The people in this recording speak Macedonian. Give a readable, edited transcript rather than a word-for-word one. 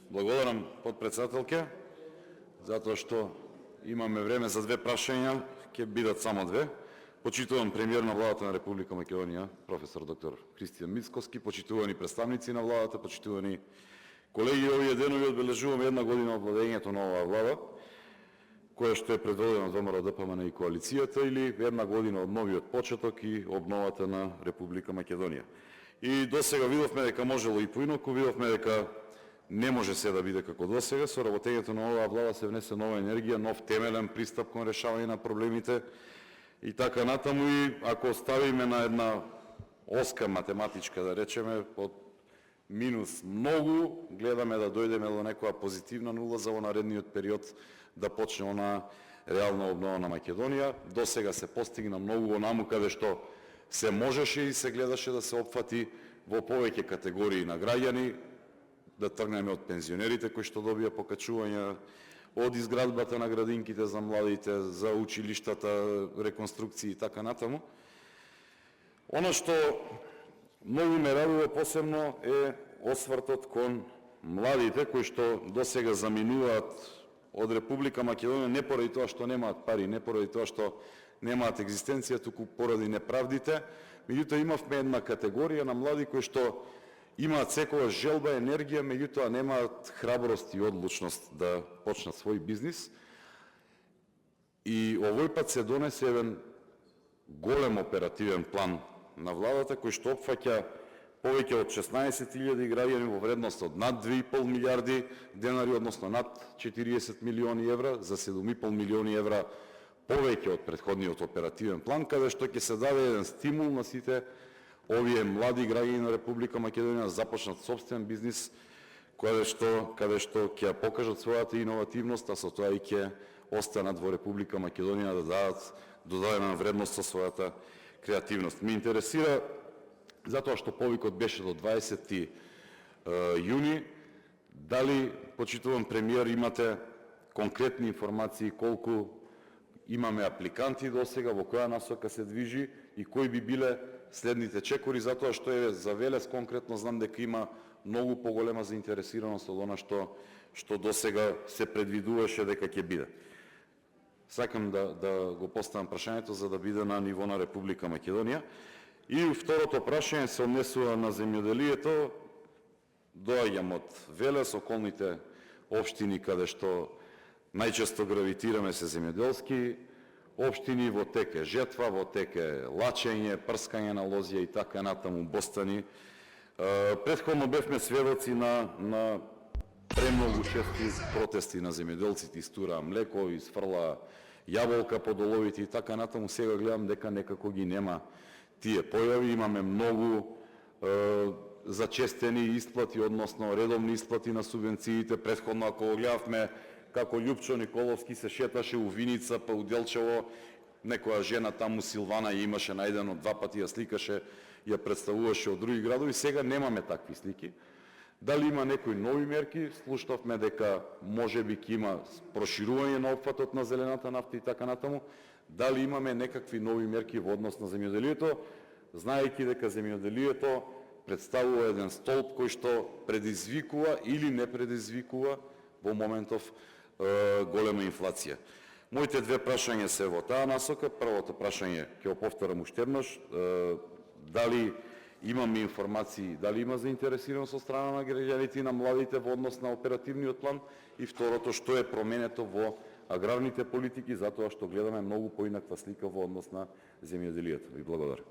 Благодарам, подпредседателке, затоа што имаме време за две прашања, ќе бидат само две. Почитуван премиер на владата на Република Македонија, професор доктор Кристијан Мицкоски, почитувани представници на владата, почитувани колеги, овие денови одбележуваме една година од владењето на оваа влада, која што е предводена од ВМРО, ДПМН и коалицијата, или една година од новиот почеток и обновата на Република Македонија. И досега видовме дека можело и поинаку, видовме дека не може се да биде како досега. Со работењето на оваа влада се внесе нова енергија, нов темелен пристап кон решавање на проблемите и така натаму. И ако оставиме на една оска математичка, да речеме, од минус многу, гледаме да дојдеме до некоја позитивна нула за во наредниот период да почне она реална обнова на Македонија. Досега се постигна многу онаму каде што се можеше и се гледаше да се опфати во повеќе категории на граѓани, да тргнеме од пензионерите кои што добија покачувања, од изградбата на градинките за младите, за училиштата, реконструкции и така натаму. Она што многу ме радува посебно е освртот кон младите кои што досега заминуваат од Република Македонија не поради тоа што немаат пари, не поради тоа што немаат екзистенција, туку поради неправдите. Меѓутоа имавме една категорија на млади кои што имаат секогаш желба, енергија, меѓутоа немаат храброст и одлучност да почнат свој бизнис. И овој пат се донесе еден голем оперативен план на владата кој што опфаќа повеќе од 16.000 граѓани во вредност од над 2,5 милиарди денари, односно над 40 милиони евра, за 7,5 милиони евра повеќе од претходниот оперативен план, каде што ќе се даде еден стимул на сите овие млади граѓани на Република Македонија да започнат собствен бизнис, каде што ќе покажат својата иновативност, а со тоа и ќе останат во Република Македонија да дадат додадена вредност со својата креативност. Ме интересира, затоа што повикот беше до 20 јуни, дали, почитуван премиер, имате конкретни информации колку имаме апликанти до сега, во која насока се движи и кои би биле следните чекори, затоа што е за Велес конкретно знам дека има многу поголема заинтересираност од она што до сега се предвидуваше дека ќе биде. Сакам да го поставам прашањето за да биде на ниво на Република Македонија. И второто прашање се однесува на земјоделието. Доаѓам од Велес, околните општини каде што најчесто гравитираме се земјоделски општини, во теке жетва, во теке лачење, прскање на лозја и така натаму, бостани. Претходно бевме сведоци на премногу чести протести на земјоделците, истураа млеко, изфрла јаболка по доловите и така натаму. Сега гледам дека некако ги нема тие појави. Имаме многу зачестени исплати, односно редовни исплати на субвенциите. Претходно, ако гледавме како Љупчо Николовски се шеташе у Виница, па у Делчево, некоја жена таму Силвана ја имаше најдено 2 пати, ја сликаше, ја представуваше од други градови. Сега немаме такви слики. Дали има некои нови мерки? Слушнавме дека можеби ќе има проширување на опфатот на зелената нафта и така натаму. Дали имаме некакви нови мерки во однос на земјоделието, знаејќи дека земјоделието представува еден столб кој што предизвикува или не предизвикува во моментов голема инфлација. Моите две прашања се во таа насока. Првото прашање ќе го повторам уште еднаш, дали имаме информации, дали има заинтересираност од страна на граѓаните и на младите во однос на оперативниот план, и второто, што е променето во аграрните политики, затоа што гледаме многу поинаква слика во однос на земјоделието. Ви благодарам.